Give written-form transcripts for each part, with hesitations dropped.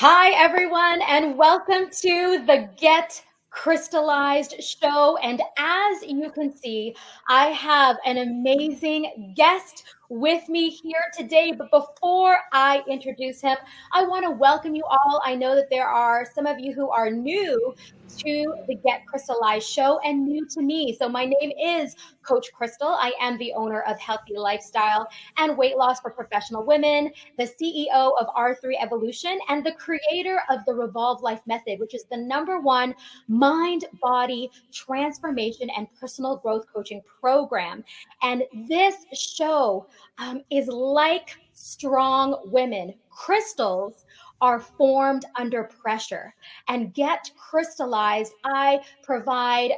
Hi, everyone, and welcome to the Get Crystallized Show. And as you can see, I have an amazing guest with me here today. But before I introduce him, I want to welcome you all. I know that there are some of you who are new to the Get Crystallized Show and new to me. So my name is Coach Crystal. I am the owner of Healthy Lifestyle and Weight Loss for Professional Women, the CEO of R3 Evolution, and the creator of the Revolve Life Method, which is the #1 mind body transformation and personal growth coaching program. And this show is like strong women. Crystals are formed under pressure. And Get Crystallized, I provide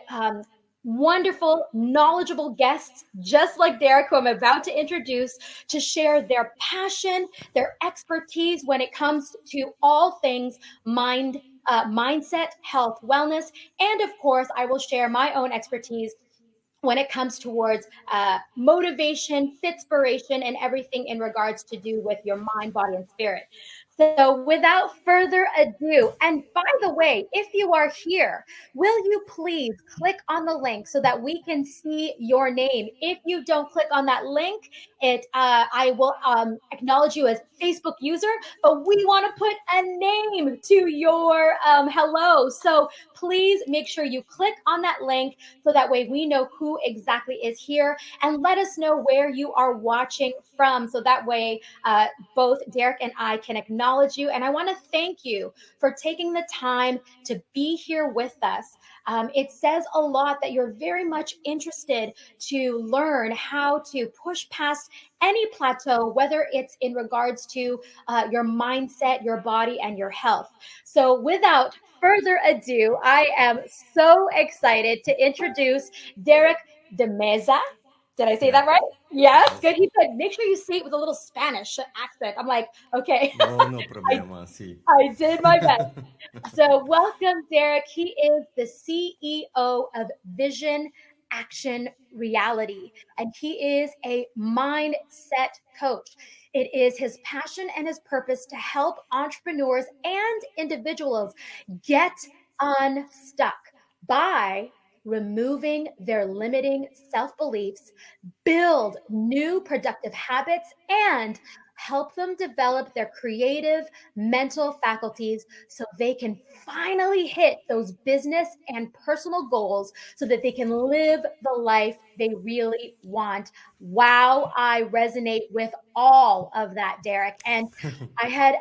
wonderful, knowledgeable guests, just like Derrick, who I'm about to introduce, to share their passion, their expertise when it comes to all things mindset, health, wellness. And of course, I will share my own expertise when it comes towards motivation, fitspiration, and everything in regards to do with your mind, body, and spirit. So without further ado, and by the way, if you are here, will you please click on the link so that we can see your name? If you don't click on that link, I will acknowledge you as Facebook user, but we want to put a name to your hello. So please make sure you click on that link so that way we know who exactly is here, and let us know where you are watching from. So that way both Derrick and I can acknowledge you. And I want to thank you for taking the time to be here with us. It says a lot that you're very much interested to learn how to push past any plateau, whether it's in regards to your mindset, your body, and your health. So without further ado, I am so excited to introduce Derrick de Meza. Did I say Yeah. that right? Yes, Yes. good. He said, make sure you say it with a little Spanish accent. I'm like, okay, No, no I, problema. Sí. I did my best. So, welcome, Derrick. He is the CEO of Vision Action Reality, and he is a mindset coach. It is his passion and his purpose to help entrepreneurs and individuals get unstuck by removing their limiting self beliefs, build new productive habits, and help them develop their creative mental faculties so they can finally hit those business and personal goals so that they can live the life they really want. Wow, I resonate with all of that, Derrick. And I had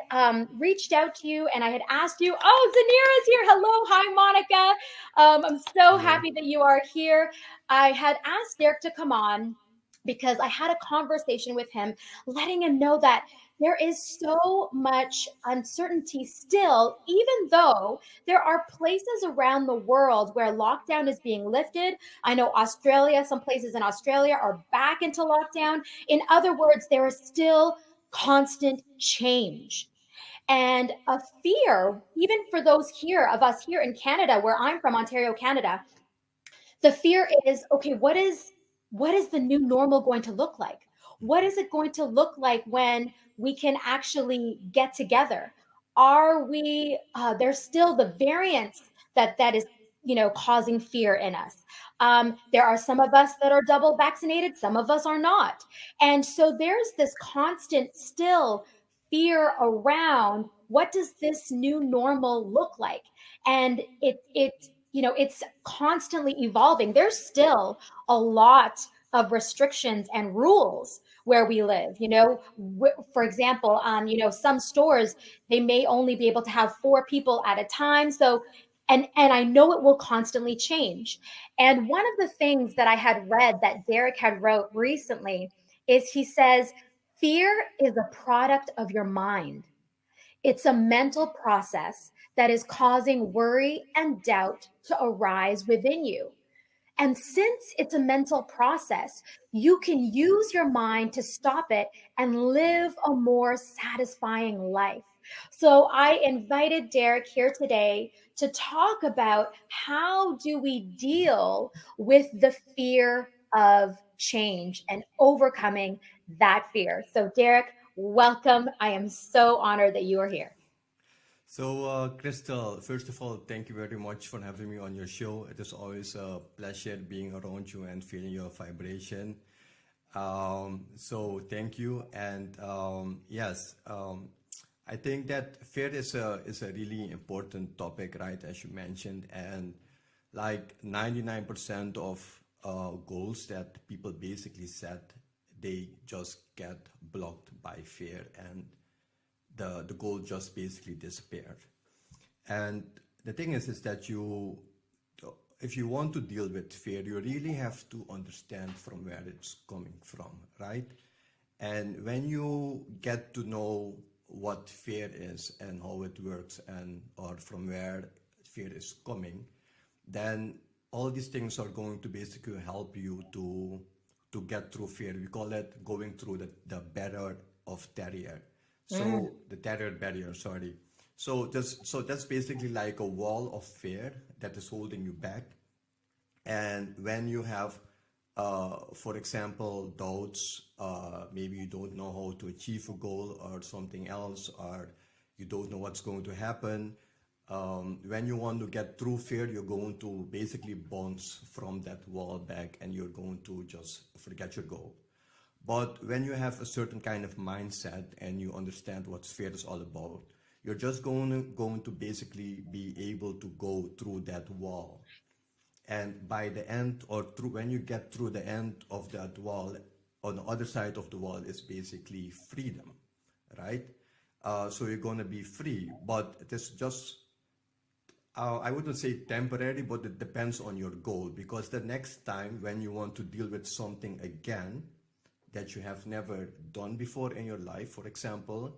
reached out to you and I had asked you, oh, Zanira's here. Hello. Hi, Monica. I'm so Hello. happy that you are here. I had asked Derrick to come on because I had a conversation with him, letting him know that there is so much uncertainty still, even though there are places around the world where lockdown is being lifted. I know Australia, some places in Australia are back into lockdown. In other words, there is still constant change. And a fear, even for those here of us here in Canada, where I'm from, Ontario, Canada, the fear is, okay, what is the new normal going to look like? What is it going to look like when we can actually get together? Are we there's still the variance that is causing fear in us. There are some of us that are double vaccinated, some of us are not, and so there's this constant still fear around what does this new normal look like. And it's constantly evolving. There's still a lot of restrictions and rules where we live. For example, some stores, they may only be able to have 4 people at a time. So, and I know it will constantly change. And one of the things that I had read that Derrick had wrote recently is he says, fear is a product of your mind. It's a mental process that is causing worry and doubt to arise within you. And since it's a mental process, you can use your mind to stop it and live a more satisfying life. So I invited Derrick here today to talk about how do we deal with the fear of change and overcoming that fear. So Derrick, welcome. I am so honored that you are here. So, Crystal, first of all, thank you very much for having me on your show. It is always a pleasure being around you and feeling your vibration. So, thank you. And yes, I think that fear is a really important topic, right? As you mentioned, and like 99% of goals that people basically set, they just get blocked by fear, and the goal just basically disappeared. And the thing is that if you want to deal with fear, you really have to understand from where it's coming from, right? And when you get to know what fear is and how it works, and or from where fear is coming, then all these things are going to basically help you to get through fear. We call it going through the barrier of terror. Mm. So the terror barrier, sorry. So that's basically like a wall of fear that is holding you back. And when you have, for example, doubts, maybe you don't know how to achieve a goal or something else, or you don't know what's going to happen. When you want to get through fear, you're going to basically bounce from that wall back, and you're going to just forget your goal. But when you have a certain kind of mindset and you understand what fear is all about, you're just going to basically be able to go through that wall. And by the end, or through when you get through the end of that wall, on the other side of the wall is basically freedom, right? So you're going to be free, but it is just, I wouldn't say temporary, but it depends on your goal, because the next time when you want to deal with something again that you have never done before in your life, for example,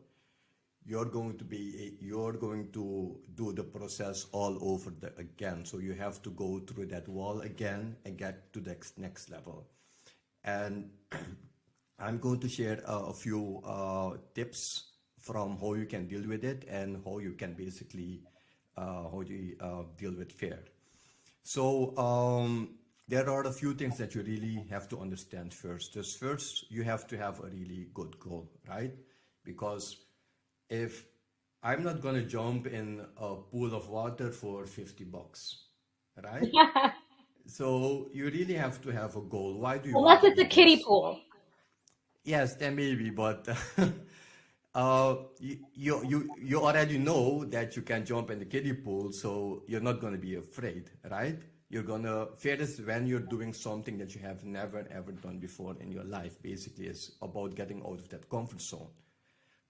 you're going to do the process all over again. So you have to go through that wall again and get to the next level. And I'm going to share a few tips from how you can deal with it, and how you can basically how do you deal with fear. So there are a few things that you really have to understand first. Just first, you have to have a really good goal, right? Because if I'm not going to jump in a pool of water for $50, right? So you really have to have a goal. Why do you want Unless to it's a do kiddie this? pool. Yes, there may be, but you already know that you can jump in the kiddie pool, so you're not going to be afraid, right? You're gonna fear is when you're doing something that you have never ever done before in your life. Basically, it's about getting out of that comfort zone.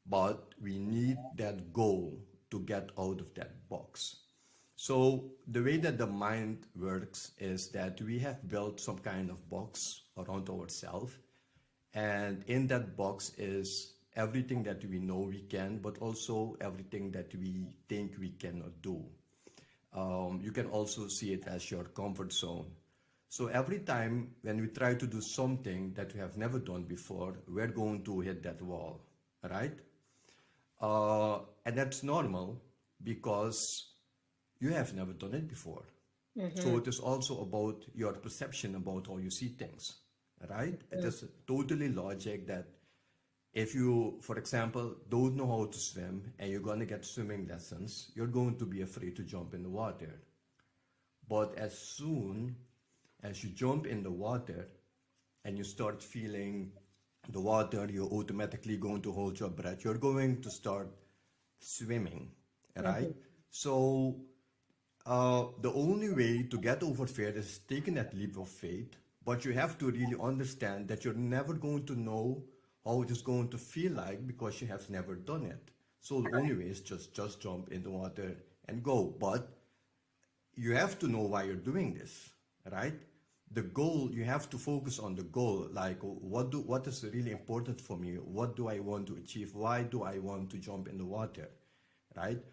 But we need that goal to get out of that box. So the way that the mind works is that we have built some kind of box around ourselves, and in that box is everything that we know we can, but also everything that we think we cannot do. You can also see it as your comfort zone. So every time when we try to do something that we have never done before, we're going to hit that wall, right? And that's normal, because you have never done it before. So Hmm. it is also about your perception about how you see things, right? It is totally logic that if you, for example, don't know how to swim and you're going to get swimming lessons, you're going to be afraid to jump in the water. But as soon as you jump in the water and you start feeling the water, you're automatically going to hold your breath. You're going to start swimming, right? Hmm. So the only way to get over fear is taking that leap of faith, but you have to really understand that you're never going to know how it is going to feel like, because you have never done it. So the only way is just jump in the water and go. But you have to know why you're doing this, right? The goal, you have to focus on the goal. Like, what is really important for me? What do I want to achieve? Why do I want to jump in the water, right?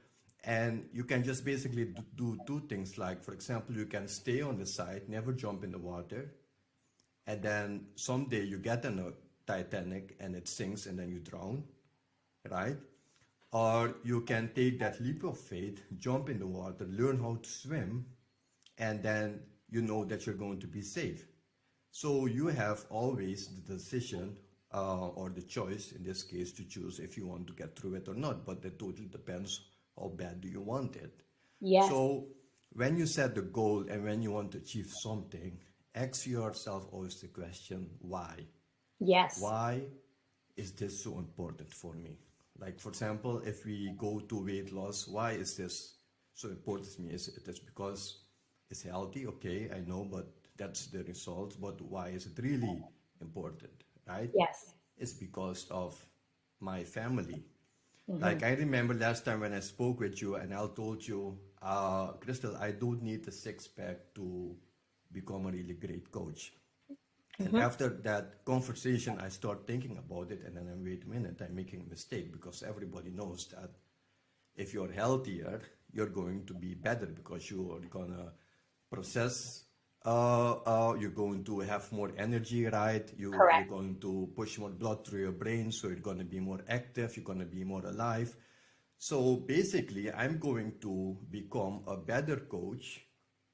And you can just basically do two things. Like, for example, you can stay on the side, never jump in the water, and then someday you get in a Titanic and it sinks and then you drown, right? Or you can take that leap of faith, jump in the water, learn how to swim, and then you know that you're going to be safe. So you have always the decision, or the choice in this case, to choose if you want to get through it or not. But that totally depends how bad do you want it? Yes. So when you set the goal and when you want to achieve something, ask yourself always the question, why? Yes. Why is this so important for me? Like, for example, if we go to weight loss, why is this so important to me? Is it is because it's healthy? Okay, I know, but that's the result. But why is it really important, right? Yes. It's because of my family. Hmm. Like, I remember last time when I spoke with you and I told you, Crystal, I don't need a six pack to become a really great coach. And Hmm. after that conversation, I start thinking about it, and then I wait a minute, I'm making a mistake because everybody knows that if you're healthier, you're going to be better because you are gonna process. You're going to have more energy, right? You're Correct. going to push more blood through your brain, so you're gonna be more active. You're gonna be more alive. So basically, I'm going to become a better coach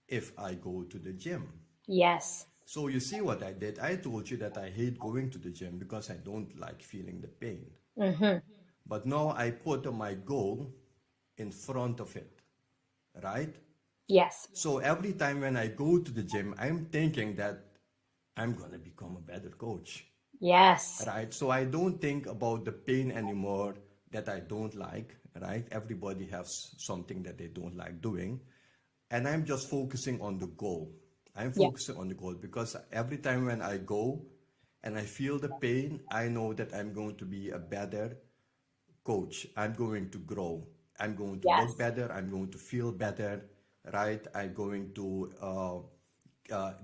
if I go to the gym. Yes. So you see what I did? I told you that I hate going to the gym because I don't like feeling the pain. Hmm. But now I put my goal in front of it, right? Yes. So every time when I go to the gym, I'm thinking that I'm going to become a better coach, Yes. right? So I don't think about the pain anymore that I don't like, right? Everybody has something that they don't like doing. And I'm just focusing on the goal. I'm Yeah. focusing on the goal because every time when I go and I feel the pain, I know that I'm going to be a better coach. I'm going to grow. I'm going to look Yes. better. I'm going to feel better, right? I'm going to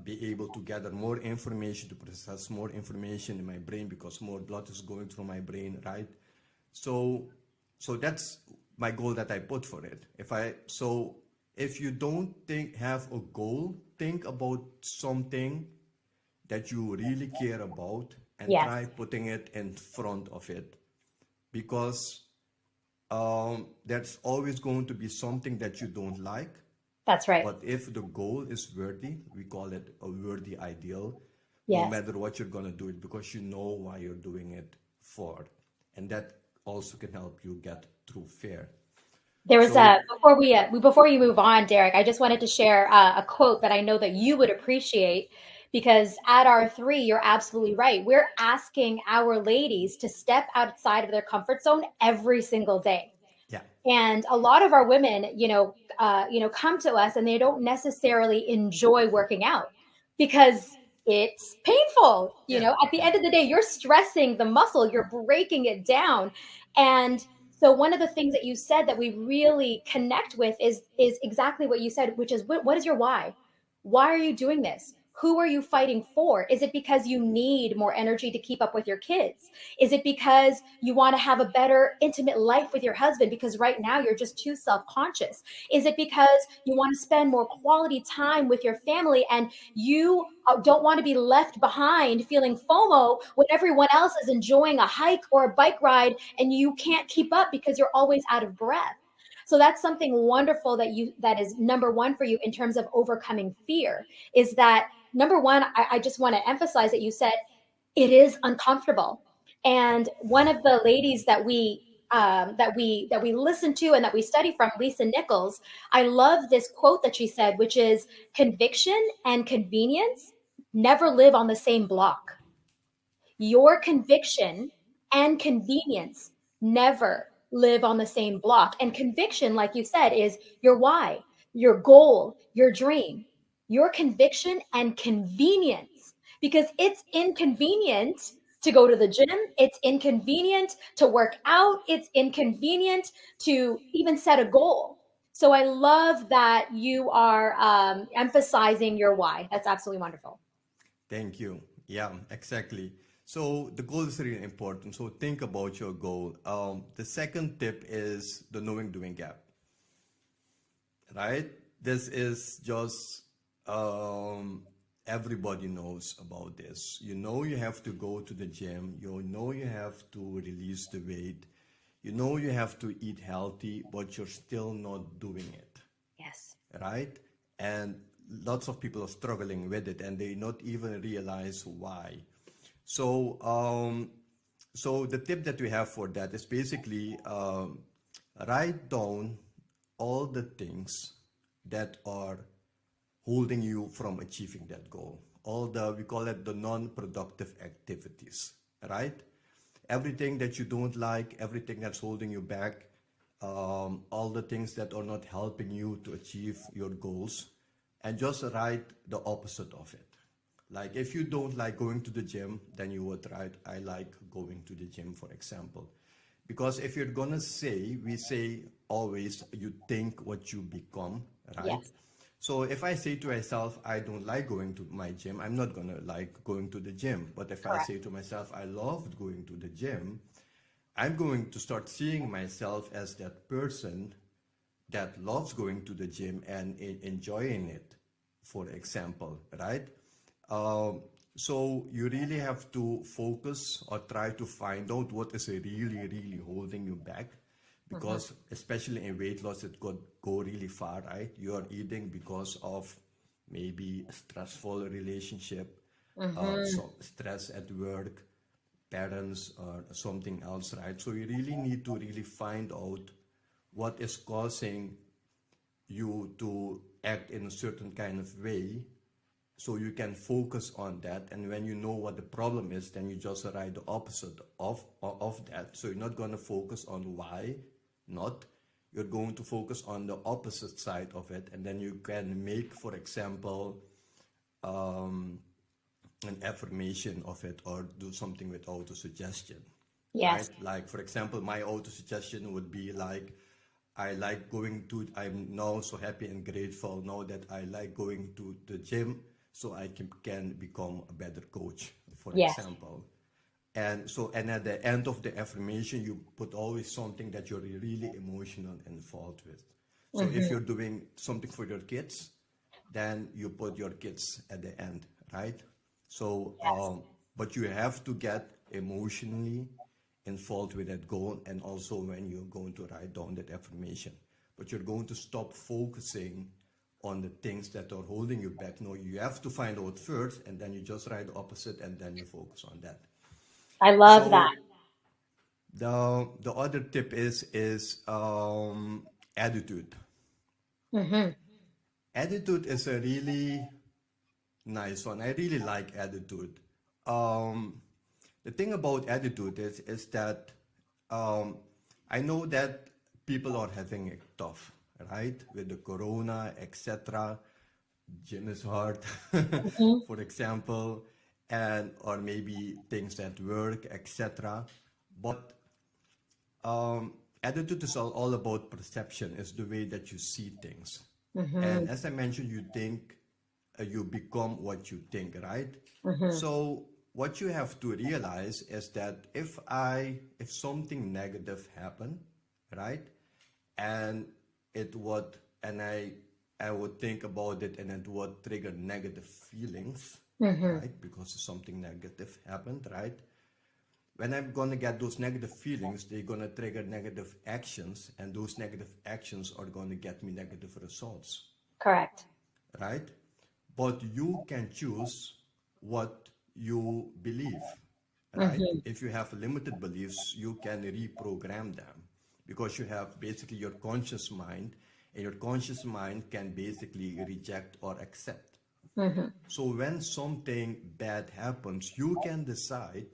be able to gather more information, to process more information in my brain because more blood is going through my brain, right? So, so that's my goal that I put for it. If you don't have a goal, think about something that you really care about and try Yes. putting it in front of it because there's always going to be something that you don't like. That's right. But if the goal is worthy, we call it a worthy ideal, no Yes. matter what you're going to do it because you know why you're doing it for. And that also can help you get through fear. There was So, before you move on, Derrick, I just wanted to share a quote that I know that you would appreciate because at R3, you're absolutely right. We're asking our ladies to step outside of their comfort zone every single day. yeah, And a lot of our women, come to us and they don't necessarily enjoy working out because it's painful. yeah, At the yeah, end of the day, you're stressing the muscle, you're breaking it down. And so one of the things that you said that we really connect with is exactly what you said, which is what is your why? Why are you doing this? Who are you fighting for? Is it because you need more energy to keep up with your kids? Is it because you want to have a better intimate life with your husband because right now you're just too self-conscious? Is it because you want to spend more quality time with your family and you don't want to be left behind feeling FOMO when everyone else is enjoying a hike or a bike ride and you can't keep up because you're always out of breath? So that's something wonderful that is number one for you in terms of overcoming fear, is that number one, I just want to emphasize that you said it is uncomfortable. And one of the ladies that we listen to and that we study from, Lisa Nichols, I love this quote that she said, which is conviction and convenience never live on the same block. Your conviction and convenience never live on the same block. And conviction, like you said, is your why, your goal, your dream. Your conviction and convenience, because it's inconvenient to go to the gym, it's inconvenient to work out, it's inconvenient to even set a goal. So I love that you are emphasizing your why. That's absolutely wonderful. thank you. Yeah, exactly. So the goal is really important. So think about your goal. The second tip is the knowing doing gap, right? This is just everybody knows about this. You know you have to go to the gym. You know you have to release the weight. You know you have to eat healthy, but you're still not doing it, Yes. right? And lots of people are struggling with it, and they not even realize why. So, so the tip that we have for that is basically write down all the things that are holding you from achieving that goal. All the, we call it the non-productive activities, right? Everything that you don't like, everything that's holding you back, all the things that are not helping you to achieve your goals, and just write the opposite of it. Like if you don't like going to the gym, then you would write, I like going to the gym, for example. Because if you're gonna say, we say always, you think what you become, right? Yes. So if I say to myself, I don't like going to my gym, I'm not gonna like going to the gym. But if I Correct. say to myself, I loved going to the gym, I'm going to start seeing myself as that person that loves going to the gym and enjoying it, for example, right? Um, so you really have to focus or try to find out what is really holding you back, Mm-hmm. because especially in weight loss, it could go really far, right? You are eating because of maybe a stressful relationship, Mm-hmm. so stress at work, parents, or something else, right? So you really need to really find out what is causing you to act in a certain kind of way, so you can focus on that. And when you know what the problem is, then you just write the opposite of that. So you're not going to focus on why not, you're going to focus on the opposite side of it. And then you can make, for example, um, an affirmation of it, or do something with auto suggestion, right? Yes. Like for example, my auto suggestion would be like, I like going to, I'm now so happy and grateful now that I like going to the gym, so I can become a better coach, for Yes. example. And so, and at the end of the affirmation, you put always something that you're really emotional and involved with. So if Mm-hmm. you're doing something for your kids, then you put your kids at the end, right? So, Yes. but you have to get emotionally involved with that goal, and also when you're going to write down that affirmation. But you're going to stop focusing on the things that are holding you back. No, you have to find out first, and then you just write the opposite, and then you focus on that. I love that. So the other tip is attitude. Mm-hmm. Attitude is a really nice one. I really like attitude. Um, the thing about attitude is that um, I know that people are having it tough, right? With the corona, etc. Gym is hard, Mm-hmm. for example, and or maybe things at work, etc. But attitude is all about perception. It's the way that you see things. Mm-hmm. And as I mentioned, you think, you become what you think, right? Mm-hmm. So what you have to realize is that if something negative happened, right, and it would, and I would think about it, and it would trigger negative feelings, Mm-hmm. right, because something negative happened, right? When I'm gonna get those negative feelings, they're gonna trigger negative actions, and those negative actions are gonna get me negative results, Correct. right? But you can choose what you believe, right? Mm-hmm. If you have limited beliefs, you can reprogram them, because you have basically your conscious mind, and your conscious mind can basically reject or accept. Mm-hmm. So when something bad happens, you can decide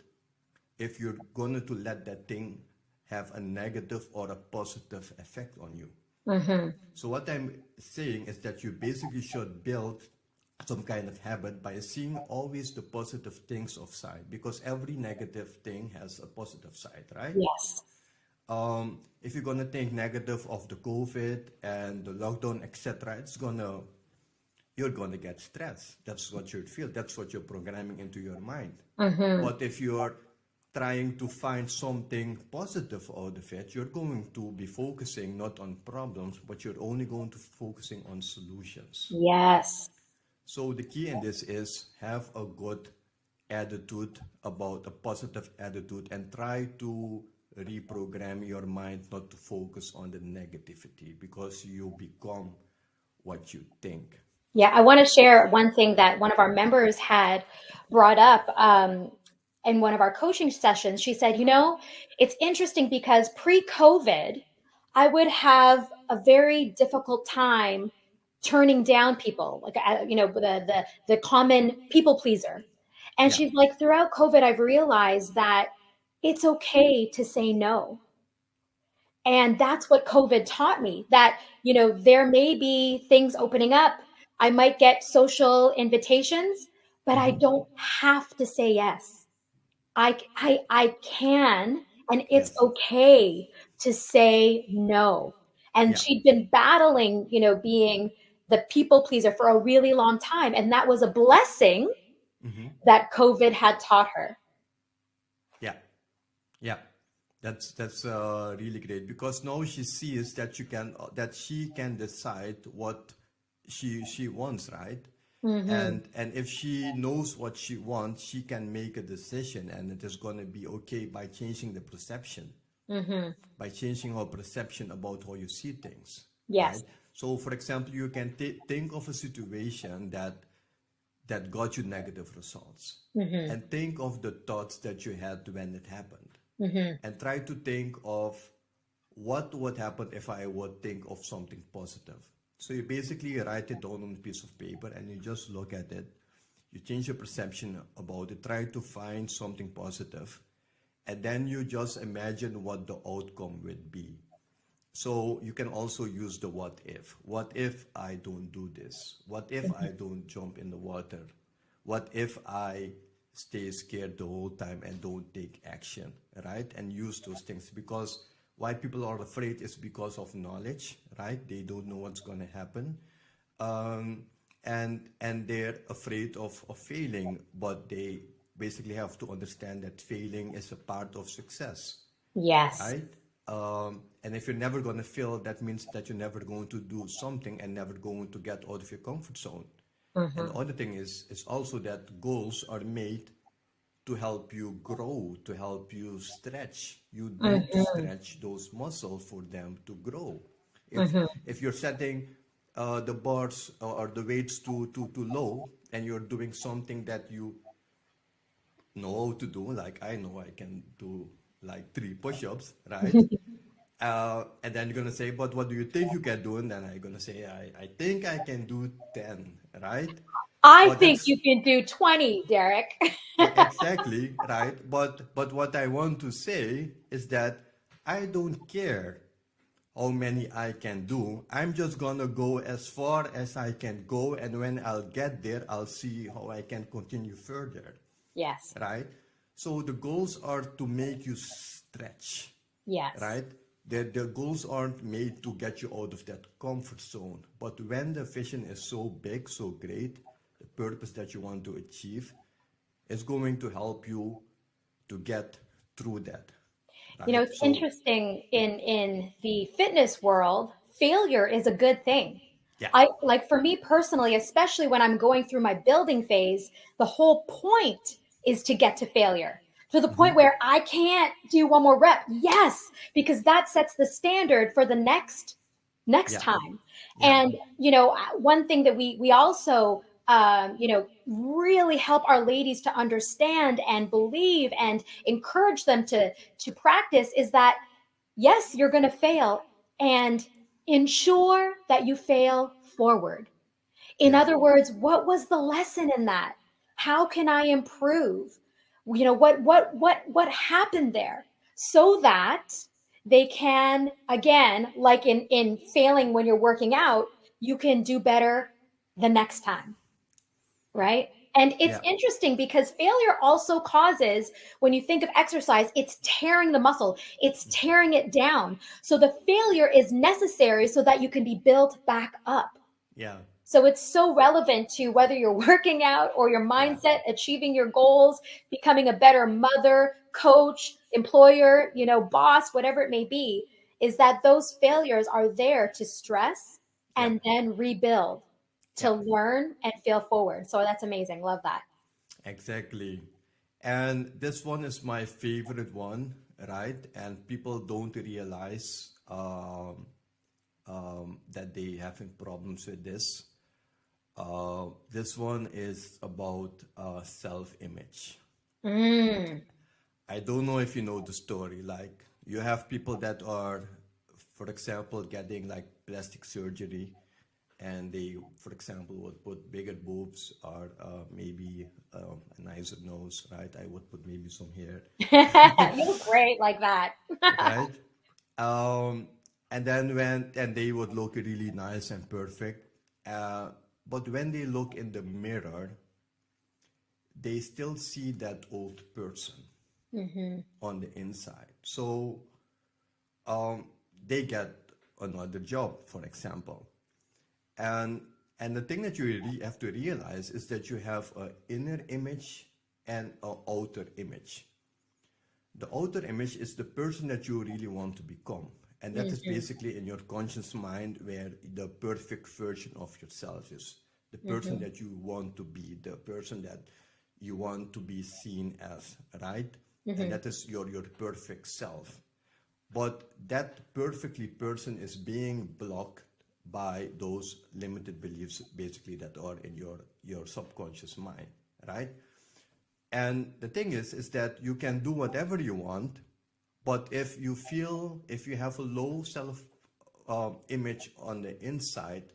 if you're going to let that thing have a negative or a positive effect on you. Mm-hmm. So what I'm saying is that you basically should build some kind of habit by seeing always the positive things of side, because every negative thing has a positive side, right? Yes. If you're gonna think negative of the COVID and the lockdown, etc., you're gonna get stressed. That's what you feel. That's what you're programming into your mind. Mm-hmm. But if you're trying to find something positive out of it, you're going to be focusing not on problems, but you're only going to focusing on solutions. Yes. So the key in this is have a good attitude, about a positive attitude, and try to reprogram your mind not to focus on the negativity, because you become what you think. Yeah, I want to share one thing that one of our members had brought up in one of our coaching sessions. She said, it's interesting because pre-COVID, I would have a very difficult time turning down people, like the common people pleaser. And Yeah. she's like, throughout COVID, I've realized that it's okay to say no. And that's what COVID taught me, that, there may be things opening up. I might get social invitations, but I Hmm. don't have to say yes. I can, and it's Yes. okay to say no. And Yeah. she'd been battling, being the people pleaser for a really long time. And that was a blessing Hmm. that COVID had taught her. Yeah. Yeah. That's really great because now she sees that that she can decide what she wants, right? Hmm. And if she knows what she wants, she can make a decision, and it is going to be okay by changing the perception, Hmm. by changing our perception about how you see things, Yes. right? So, for example, you can think of a situation that got you negative results, Hmm. and think of the thoughts that you had when it happened, Hmm. and try to think of what would happen if I would think of something positive. So you basically write it down on a piece of paper and you just look at it. You change your perception about it, try to find something positive, and then you just imagine what the outcome would be. So you can also use the what if. What if I don't do this? What if I don't jump in the water? What if I stay scared the whole time and don't take action, right? And use those things because why people are afraid is because of knowledge, right? They don't know what's going to happen. Um, and they're afraid of failing, but they basically have to understand that failing is a part of success, Yes. right? And if you're never going to fail, that means that you're never going to do something and never going to get out of your comfort zone. And the Hmm. other thing is also that goals are made to help you grow, to help you stretch. You need to Hmm. stretch those muscles for them to grow. If Hmm. if you're setting the bars or the weights too low and you're doing something that you know how to do, like I know I can do like 3 push-ups, right? And then you're gonna say, but what do you think you can do? And then I'm gonna say, I think I can do 10, right? I But think that's you can do 20, Derrick. exactly right. But what I want to say is that I don't care how many I can do. I'm just gonna go as far as I can go, and when I'll get there, I'll see how I can continue further, Yes. right? So the goals are to make you stretch, Yes. right? The goals aren't made to get you out of that comfort zone. But when the vision is so big, so great, the purpose that you want to achieve is going to help you to get through that, right? It's So, interesting in the fitness world, failure is a good thing. yeah. I like for me personally, especially when I'm going through my building phase, the whole point is to get to failure. To the Hmm. point where I can't do one more rep. Yes, because that sets the standard for the next Yeah. time. Yeah. And one thing that we also really help our ladies to understand and believe and encourage them to practice is that yes, you're going to fail, and ensure that you fail forward. In Yeah. other words, what was the lesson in that? How can I improve? What happened there? So that they can, again, like in failing when you're working out, you can do better the next time, right? And it's Yeah. interesting because failure also causes, when you think of exercise, it's tearing the muscle, it's tearing it down. So the failure is necessary so that you can be built back up. Yeah. So it's so relevant to whether you're working out or your Yeah. mindset, achieving your goals, becoming a better mother, coach, employer, boss, whatever it may be, is that those failures are there to stress Yeah. and then rebuild, to Yeah. learn and fail forward. So that's amazing. Love that. Exactly. And this one is my favorite one, right? And people don't realize that they having problems with this. This one is about self-image. Mm. I don't know if you know the story. Like you have people that are for example, getting like plastic surgery, and they, for example, would put bigger boobs or maybe a nicer nose, right? I would put maybe some hair, You look great like that. right? Um, and then and they would look really nice and perfect. Uh, but when they look in the mirror, they still see that old person Hmm. on the inside. So um, they get another job, for example. And and the thing that you really have to realize is that you have an inner image and an outer image. The outer image is the person that you really want to become. And that is Hmm. basically in your conscious mind where the perfect version of yourself is. The person Hmm. that you want to be, the person that you want to be seen as, right? And Hmm. that is your perfect self. But that perfectly person is being blocked by those limited beliefs basically that are in your subconscious mind, right? And the thing is that you can do whatever you want, but if you have a low self image on the inside,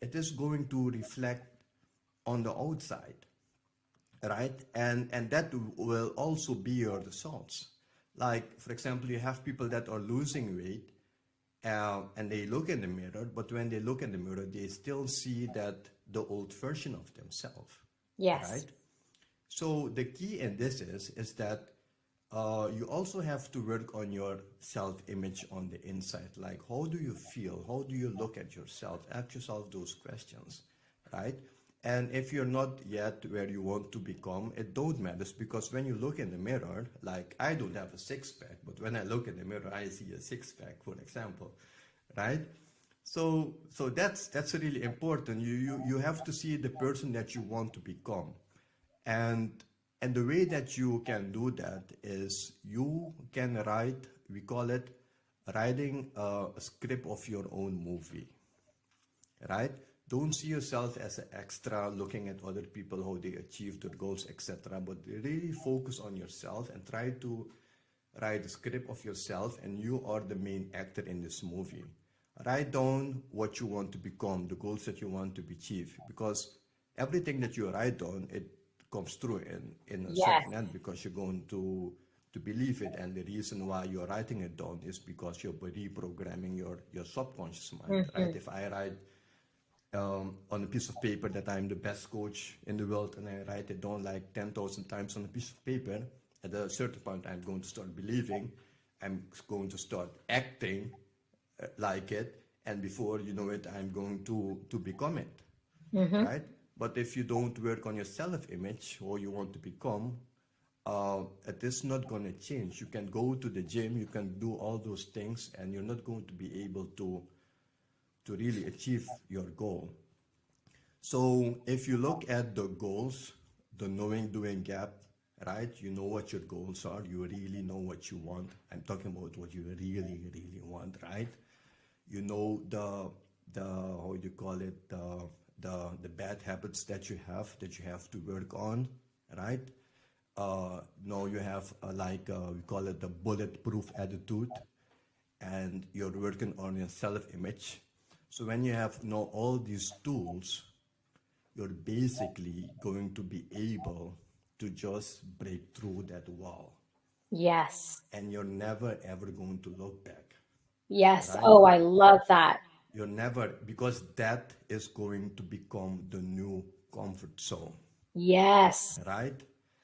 it is going to reflect on the outside, right? And that will also be your results. Like, for example, you have people that are losing weight, and they look in the mirror, but when they look in the mirror, they still see that the old version of themselves, Yes. right? So the key in this is that you also have to work on your self-image on the inside. Like, how do you feel? How do you look at yourself? Ask yourself those questions, right? And if you're not yet where you want to become, it don't matter because when you look in the mirror, like I don't have a six pack, but when I look in the mirror, I see a six pack, for example, right? So that's really important. You have to see the person that you want to become, and the way that you can do that is you can write, we call it writing a script of your own movie, right? Don't see yourself as an extra looking at other people, how they achieve their goals, etc. But really focus on yourself and try to write a script of yourself, and you are the main actor in this movie. Write down what you want to become, the goals that you want to achieve, because everything that you write down, it comes true in a Yes. certain end because you're going to believe it. And the reason why you're writing it down is because you're reprogramming your subconscious mind, right? Hmm. If I write on a piece of paper that I'm the best coach in the world, and I write it down like 10,000 times on a piece of paper, at a certain point I'm going to start believing, I'm going to start acting like it, and before you know it, I'm going to become it, Hmm. right? But if you don't work on your self-image or you want to become, it is not going to change. You can go to the gym, you can do all those things, and you're not going to be able to really achieve your goal. So if you look at the goals, the knowing doing gap, right? You know what your goals are. You really know what you want. I'm talking about what you really, really want, right? You know the how do you call it, the bad habits that you have to work on, right? No, you have we call it the bulletproof attitude, and you're working on your self-image. So when you have know all these tools, you're basically going to be able to just break through that wall, Yes. and you're never ever going to look back, Yes. right? Oh, I love that. You're never, because that is going to become the new comfort zone, Yes. right?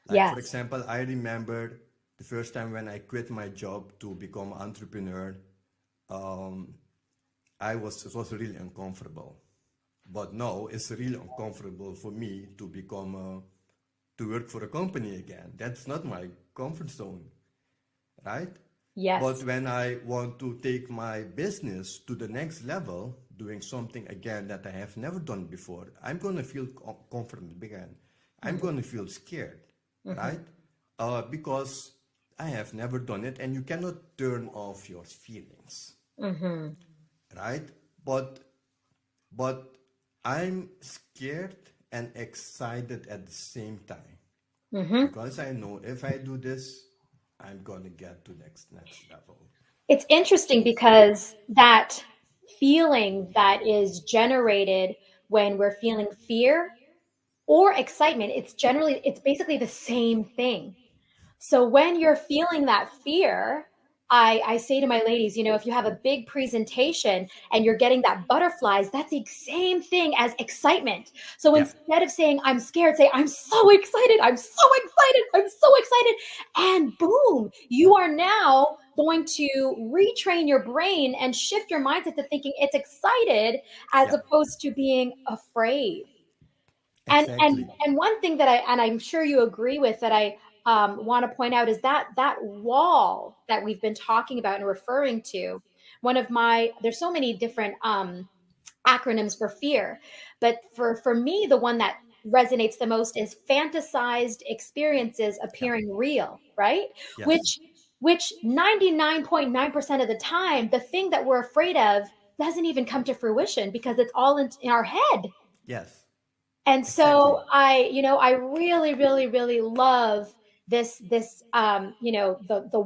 Like, for Yes. example, I remember the first time when I quit my job to become entrepreneur. um, it was really uncomfortable. But now it's really uncomfortable for me to become to work for a company again. That's not my comfort zone, right? But Yes. when I want to take my business to the next level, doing something again that I have never done before, I'm going to feel comfortable again. I'm Hmm. going to feel scared, Hmm. right? Because I have never done it, and you cannot turn off your feelings, Hmm. right? But I'm scared and excited at the same time Hmm. because I know if I do this, I'm gonna get to next level. It's interesting because that feeling that is generated when we're feeling fear or excitement, it's basically the same thing. So when you're feeling that fear, I say to my ladies, if you have a big presentation and you're getting that butterflies, that's the same thing as excitement. So Yeah, instead of saying, I'm scared, say, I'm so excited, I'm so excited, I'm so excited. And boom, you are now going to retrain your brain and shift your mindset to thinking it's excited as yeah, opposed to being afraid. And and exactly. and one thing that I'm sure you agree with that I want to point out is that wall that we've been talking about and referring to. There's so many different acronyms for fear, but for me, the one that resonates the most is fantasized experiences Yeah, appearing real, right? yes, Which 99.9% of the time, the thing that we're afraid of doesn't even come to fruition because it's all in our head. yes, And exactly. so I really, really, really love the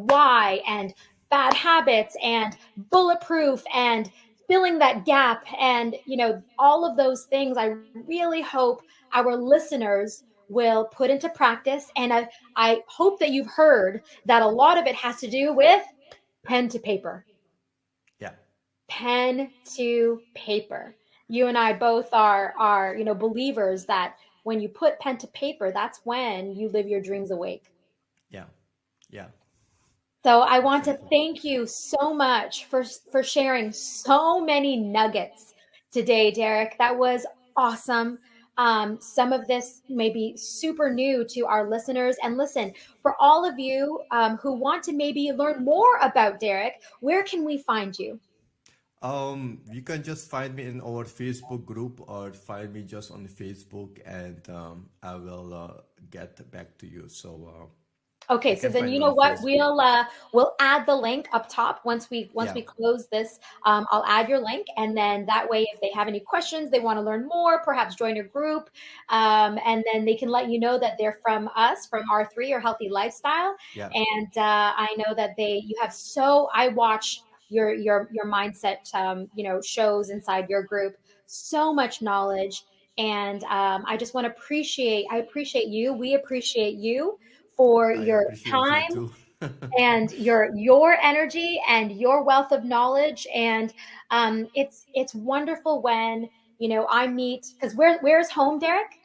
why and bad habits and bulletproof and filling that gap and all of those things. I really hope our listeners will put into practice. And I hope that you've heard that a lot of it has to do with pen to paper. Yeah, Pen to paper. You and I both are believers that when you put pen to paper, that's when you live your dreams awake. yeah, yeah, So I want to exactly. thank you so much for sharing so many nuggets today, Derrick. That was awesome. Some of this may be super new to our listeners. And listen, for all of you who want to maybe learn more about Derrick, where can we find you? You can just find me in our Facebook group or find me just on Facebook, and I will get back to you. So Okay, you so can then find you me know on what? Facebook. We'll add the link up top once we Yeah, close this. I'll add your link, and then that way, if they have any questions, they want to learn more, perhaps join your group, and then they can let you know that they're from us, from R3 or Healthy Lifestyle. yeah, And I know that you have so I watch your mindset shows inside your group, so much knowledge, and I appreciate you. We appreciate you for I your appreciate you time too. and your energy and your wealth of knowledge. And it's wonderful when I meet, because where's home, Derrick?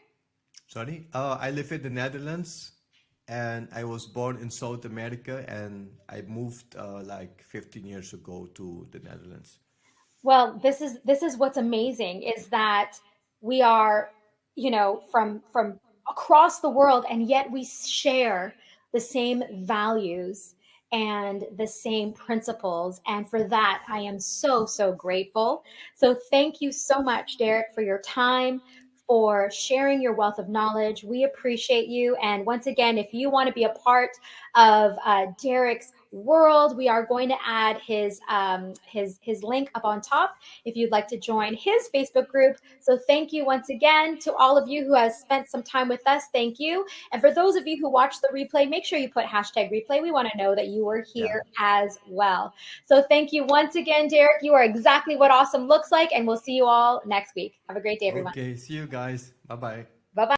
Sorry, I live in the Netherlands, and I was born in South America, and I moved like 15 years ago to the Netherlands. Well, this is what's amazing is that we are, from across the world, and yet we share the same values and the same principles. And for that, I am so, so grateful. So thank you so much, Derrick, for your time, for sharing your wealth of knowledge. We appreciate you. And once again, if you want to be a part of Derrick's world, we are going to add his link up on top if you'd like to join his Facebook group. So thank you once again to all of you who has spent some time with us. Thank you. And for those of you who watch the replay, make sure you put hashtag replay. We want to know that you were Yeah. here as well. So thank you once again, Derrick. You are exactly what awesome looks like, and we'll see you all next week. Have a great day, everyone. Okay, see you guys. Bye bye.